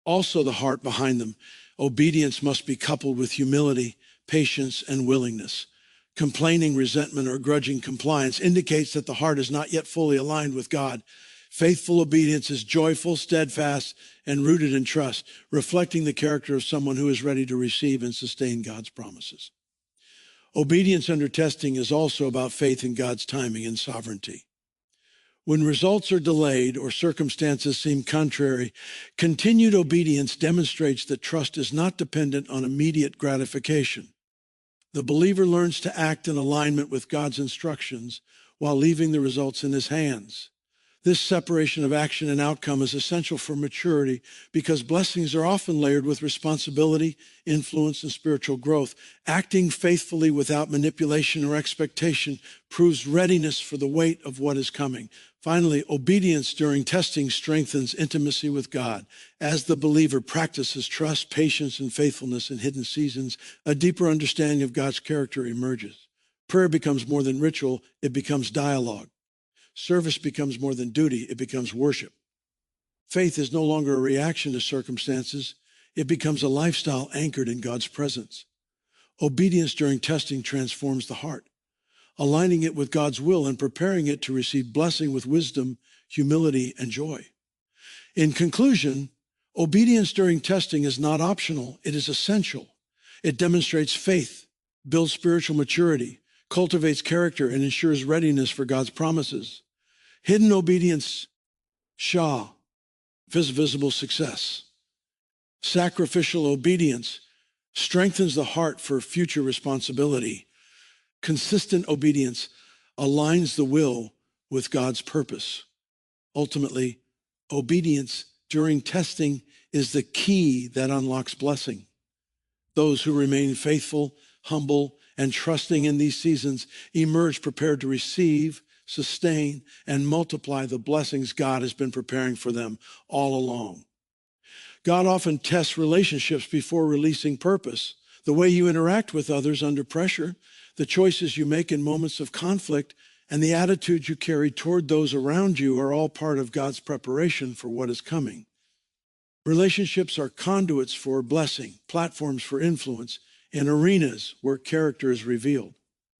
also the heart behind them. Obedience must be coupled with humility, patience, and willingness. Complaining, resentment, or grudging compliance indicates that the heart is not yet fully aligned with God. Faithful obedience is joyful, steadfast, and rooted in trust, reflecting the character of someone who is ready to receive and sustain God's promises. Obedience under testing is also about faith in God's timing and sovereignty. When results are delayed or circumstances seem contrary, continued obedience demonstrates that trust is not dependent on immediate gratification. The believer learns to act in alignment with God's instructions while leaving the results in his hands. This separation of action and outcome is essential for maturity because blessings are often layered with responsibility, influence, and spiritual growth. Acting faithfully without manipulation or expectation proves readiness for the weight of what is coming. Finally, obedience during testing strengthens intimacy with God. As the believer practices trust, patience, and faithfulness in hidden seasons, a deeper understanding of God's character emerges. Prayer becomes more than ritual, it becomes dialogue. Service becomes more than duty, it becomes worship. Faith is no longer a reaction to circumstances, it becomes a lifestyle anchored in God's presence. Obedience during testing transforms the heart, aligning it with God's will and preparing it to receive blessing with wisdom, humility, and joy. In conclusion, obedience during testing is not optional, it is essential. It demonstrates faith, builds spiritual maturity, cultivates character, and ensures readiness for God's promises. Hidden obedience, visible success. Sacrificial obedience strengthens the heart for future responsibility. Consistent obedience aligns the will with God's purpose. Ultimately, obedience during testing is the key that unlocks blessing. Those who remain faithful, humble, and trusting in these seasons emerge prepared to receive, sustain, and multiply the blessings God has been preparing for them all along. God often tests relationships before releasing purpose. The way you interact with others under pressure, the choices you make in moments of conflict, and the attitude you carry toward those around you are all part of God's preparation for what is coming. Relationships are conduits for blessing, platforms for influence, and arenas where character is revealed.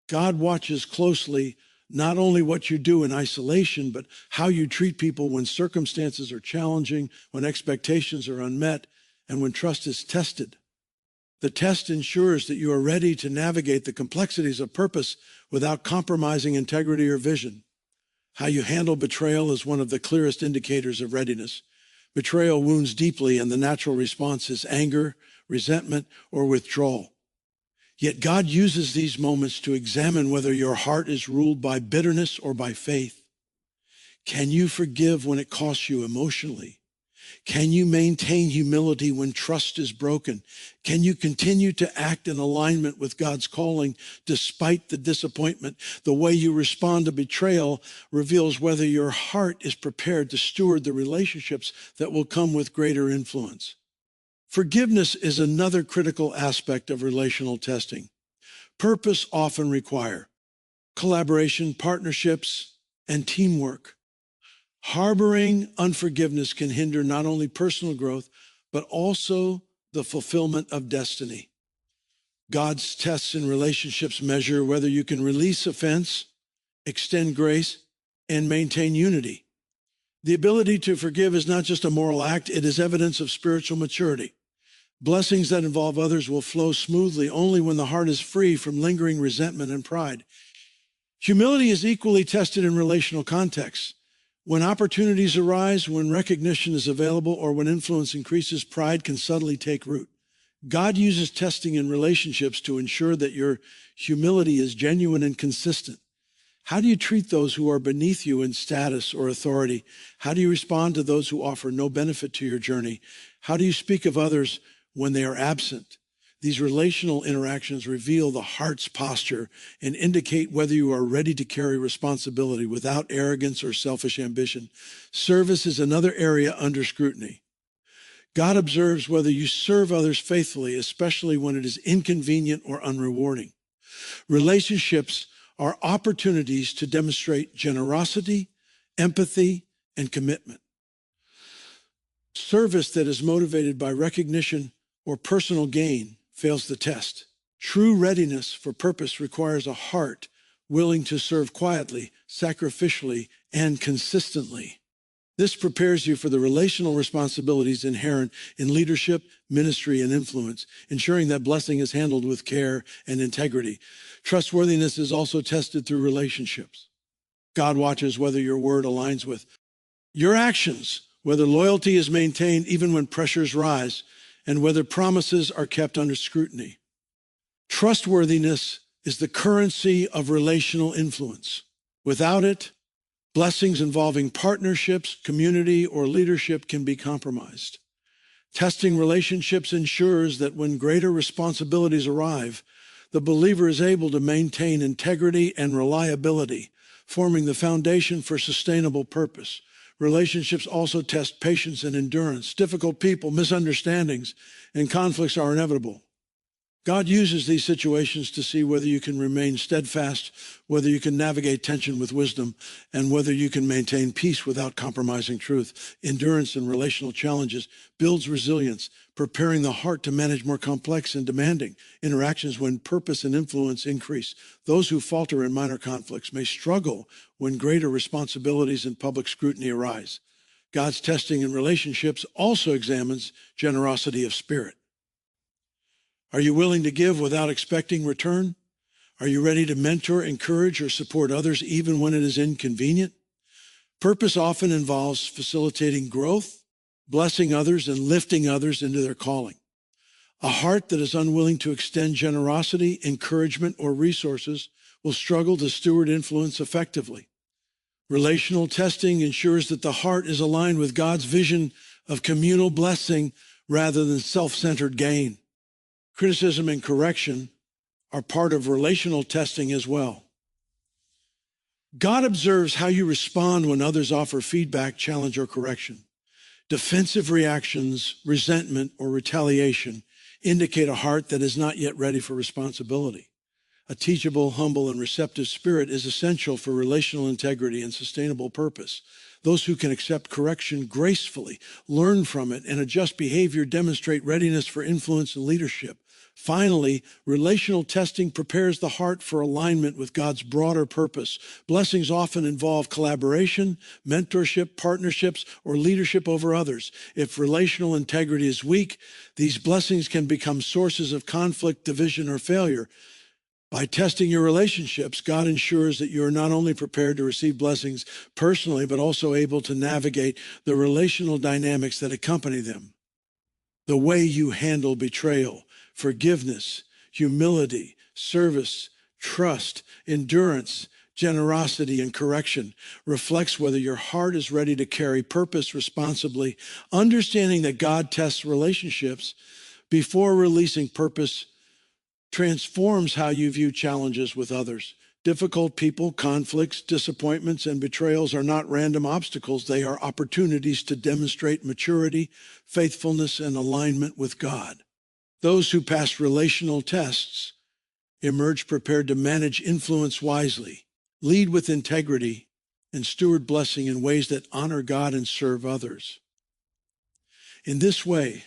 God watches closely not only what you do in isolation, but how you treat people when circumstances are challenging, when expectations are unmet, and when trust is tested. The test ensures that you are ready to navigate the complexities of purpose without compromising integrity or vision. How you handle betrayal is one of the clearest indicators of readiness. Betrayal wounds deeply, and the natural response is anger, resentment, or withdrawal. Yet God uses these moments to examine whether your heart is ruled by bitterness or by faith. Can you forgive when it costs you emotionally? Can you maintain humility when trust is broken? Can you continue to act in alignment with God's calling despite the disappointment? The way you respond to betrayal reveals whether your heart is prepared to steward the relationships that will come with greater influence. Forgiveness is another critical aspect of relational testing. Purpose often requires collaboration, partnerships, and teamwork. Harboring unforgiveness can hinder not only personal growth, but also the fulfillment of destiny. God's tests in relationships measure whether you can release offense, extend grace, and maintain unity. The ability to forgive is not just a moral act, it is evidence of spiritual maturity. Blessings that involve others will flow smoothly only when the heart is free from lingering resentment and pride. Humility is equally tested in relational contexts. When opportunities arise, when recognition is available, or when influence increases, pride can subtly take root. God uses testing in relationships to ensure that your humility is genuine and consistent. How do you treat those who are beneath you in status or authority? How do you respond to those who offer no benefit to your journey? How do you speak of others when they are absent? These relational interactions reveal the heart's posture and indicate whether you are ready to carry responsibility without arrogance or selfish ambition. Service is another area under scrutiny. God observes whether you serve others faithfully, especially when it is inconvenient or unrewarding. Relationships are opportunities to demonstrate generosity, empathy, and commitment. Service that is motivated by recognition or personal gain fails the test. True readiness for purpose requires a heart willing to serve quietly, sacrificially, and consistently. This prepares you for the relational responsibilities inherent in leadership, ministry, and influence, ensuring that blessing is handled with care and integrity. Trustworthiness is also tested through relationships. God watches whether your word aligns with your actions, whether loyalty is maintained even when pressures rise, and whether promises are kept under scrutiny. Trustworthiness is the currency of relational influence. Without it, blessings involving partnerships, community, or leadership can be compromised. Testing relationships ensures that when greater responsibilities arrive, the believer is able to maintain integrity and reliability, forming the foundation for sustainable purpose. Relationships also test patience and endurance. Difficult people, misunderstandings, and conflicts are inevitable. God uses these situations to see whether you can remain steadfast, whether you can navigate tension with wisdom, and whether you can maintain peace without compromising truth. Endurance in relational challenges builds resilience, preparing the heart to manage more complex and demanding interactions when purpose and influence increase. Those who falter in minor conflicts may struggle when greater responsibilities and public scrutiny arise. God's testing in relationships also examines generosity of spirit. Are you willing to give without expecting return? Are you ready to mentor, encourage, or support others even when it is inconvenient? Purpose often involves facilitating growth, blessing others, and lifting others into their calling. A heart that is unwilling to extend generosity, encouragement, or resources will struggle to steward influence effectively. Relational testing ensures that the heart is aligned with God's vision of communal blessing rather than self-centered gain. Criticism and correction are part of relational testing as well. God observes how you respond when others offer feedback, challenge, or correction. Defensive reactions, resentment, or retaliation indicate a heart that is not yet ready for responsibility. A teachable, humble, and receptive spirit is essential for relational integrity and sustainable purpose. Those who can accept correction gracefully, learn from it, and adjust behavior demonstrate readiness for influence and leadership. Finally, relational testing prepares the heart for alignment with God's broader purpose. Blessings often involve collaboration, mentorship, partnerships, or leadership over others. If relational integrity is weak, these blessings can become sources of conflict, division, or failure. By testing your relationships, God ensures that you are not only prepared to receive blessings personally, but also able to navigate the relational dynamics that accompany them. The way you handle betrayal, forgiveness, humility, service, trust, endurance, generosity, and correction reflects whether your heart is ready to carry purpose responsibly. Understanding that God tests relationships before releasing purpose transforms how you view challenges with others. Difficult people, conflicts, disappointments, and betrayals are not random obstacles. They are opportunities to demonstrate maturity, faithfulness, and alignment with God. Those who pass relational tests emerge prepared to manage influence wisely, lead with integrity, and steward blessing in ways that honor God and serve others. In this way,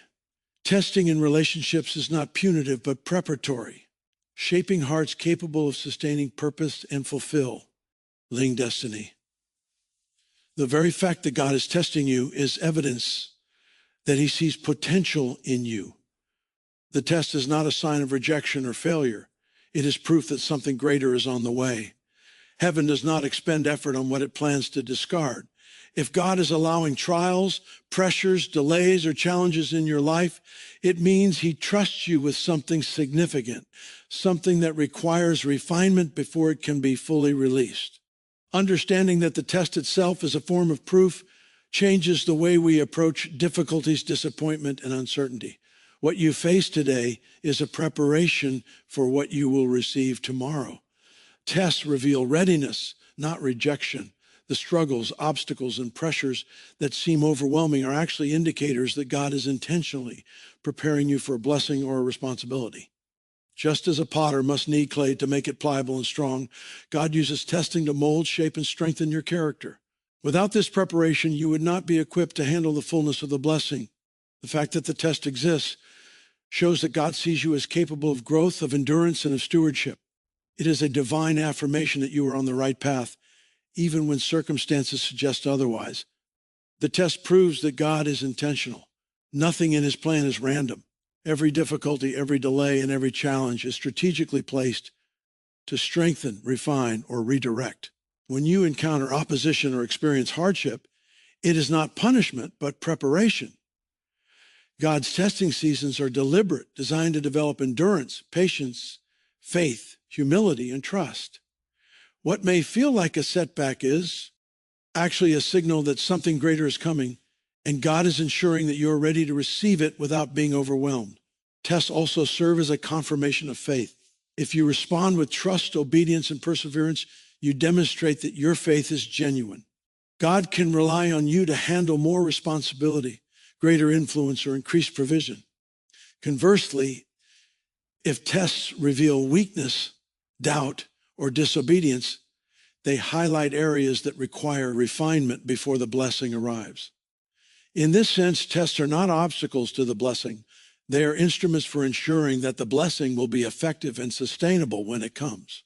testing in relationships is not punitive but preparatory, shaping hearts capable of sustaining purpose and fulfilling destiny. The very fact that God is testing you is evidence that he sees potential in you. The test is not a sign of rejection or failure. It is proof that something greater is on the way. Heaven does not expend effort on what it plans to discard. If God is allowing trials, pressures, delays, or challenges in your life, it means he trusts you with something significant, something that requires refinement before it can be fully released. Understanding that the test itself is a form of proof changes the way we approach difficulties, disappointment, and uncertainty. What you face today is a preparation for what you will receive tomorrow. Tests reveal readiness, not rejection. The struggles, obstacles, and pressures that seem overwhelming are actually indicators that God is intentionally preparing you for a blessing or a responsibility. Just as a potter must knead clay to make it pliable and strong, God uses testing to mold, shape, and strengthen your character. Without this preparation, you would not be equipped to handle the fullness of the blessing. The fact that the test exists shows that God sees you as capable of growth, of endurance, and of stewardship. It is a divine affirmation that you are on the right path, even when circumstances suggest otherwise. The test proves that God is intentional. Nothing in his plan is random. Every difficulty, every delay, and every challenge is strategically placed to strengthen, refine, or redirect. When you encounter opposition or experience hardship, it is not punishment, but preparation. God's testing seasons are deliberate, designed to develop endurance, patience, faith, humility, and trust. What may feel like a setback is actually a signal that something greater is coming, and God is ensuring that you are ready to receive it without being overwhelmed. Tests also serve as a confirmation of faith. If you respond with trust, obedience, and perseverance, you demonstrate that your faith is genuine. God can rely on you to handle more responsibility, greater influence, or increased provision. Conversely, if tests reveal weakness, doubt, or disobedience, they highlight areas that require refinement before the blessing arrives. In this sense, tests are not obstacles to the blessing. They are instruments for ensuring that the blessing will be effective and sustainable when it comes.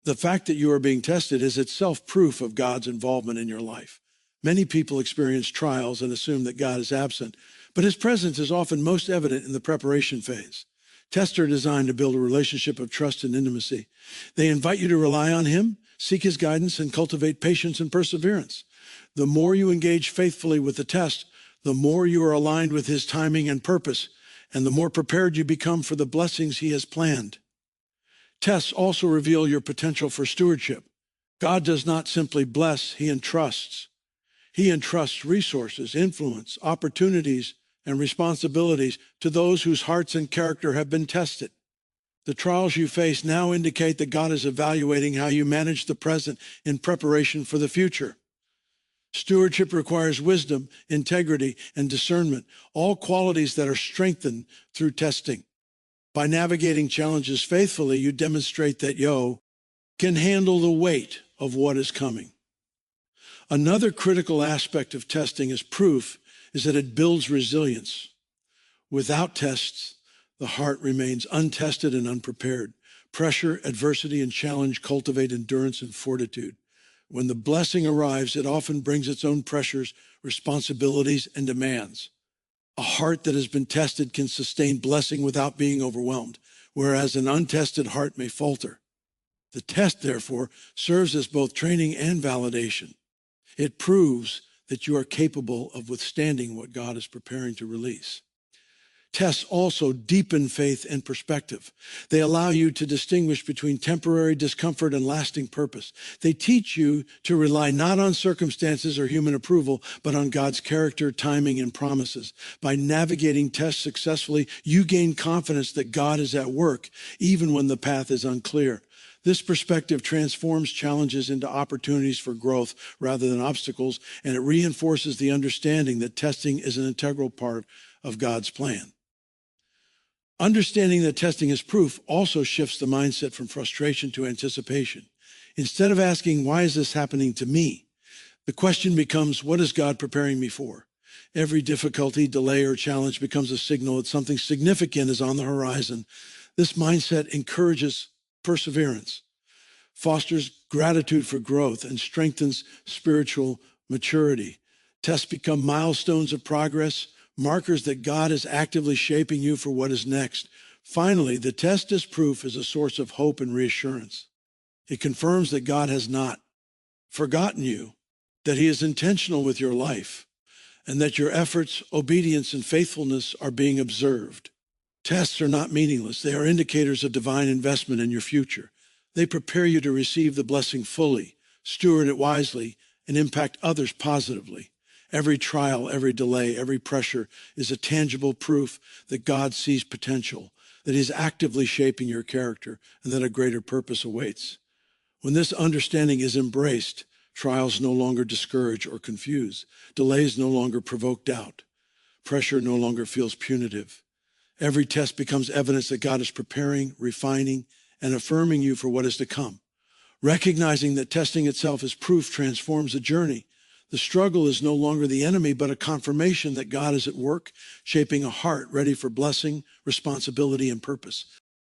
The fact that you are being tested is itself proof of God's involvement in your life. Many people experience trials and assume that God is absent, but his presence is often most evident in the preparation phase. Tests are designed to build a relationship of trust and intimacy. They invite you to rely on him, seek his guidance, and cultivate patience and perseverance. The more you engage faithfully with the test, the more you are aligned with his timing and purpose, and the more prepared you become for the blessings he has planned. Tests also reveal your potential for stewardship. God does not simply bless, he entrusts. He entrusts resources, influence, opportunities, and responsibilities to those whose hearts and character have been tested. The trials you face now indicate that God is evaluating how you manage the present in preparation for the future. Stewardship requires wisdom, integrity, and discernment, all qualities that are strengthened through testing. By navigating challenges faithfully, you demonstrate that you can handle the weight of what is coming. Another critical aspect of testing as proof is that it builds resilience. Without tests, the heart remains untested and unprepared. Pressure, adversity, and challenge cultivate endurance and fortitude. When the blessing arrives, it often brings its own pressures, responsibilities, and demands. A heart that has been tested can sustain blessing without being overwhelmed, whereas an untested heart may falter. The test, therefore, serves as both training and validation. It proves that you are capable of withstanding what God is preparing to release. Tests also deepen faith and perspective. They allow you to distinguish between temporary discomfort and lasting purpose. They teach you to rely not on circumstances or human approval, but on God's character, timing, and promises. By navigating tests successfully, you gain confidence that God is at work, even when the path is unclear. This perspective transforms challenges into opportunities for growth rather than obstacles, and it reinforces the understanding that testing is an integral part of God's plan. Understanding that testing is proof also shifts the mindset from frustration to anticipation. Instead of asking, why is this happening to me? The question becomes, what is God preparing me for? Every difficulty, delay, or challenge becomes a signal that something significant is on the horizon. This mindset encourages perseverance, fosters gratitude for growth, and strengthens spiritual maturity. Tests become milestones of progress, markers that God is actively shaping you for what is next. Finally, the test as proof is a source of hope and reassurance. It confirms that God has not forgotten you, that he is intentional with your life, and that your efforts, obedience, and faithfulness are being observed. Tests are not meaningless. They are indicators of divine investment in your future. They prepare you to receive the blessing fully, steward it wisely, and impact others positively. Every trial, every delay, every pressure is a tangible proof that God sees potential, that he is actively shaping your character, and that a greater purpose awaits. When this understanding is embraced, trials no longer discourage or confuse. Delays no longer provoke doubt. Pressure no longer feels punitive. Every test becomes evidence that God is preparing, refining, and affirming you for what is to come. Recognizing that testing itself as proof transforms the journey. The struggle is no longer the enemy, but a confirmation that God is at work, shaping a heart ready for blessing, responsibility, and purpose.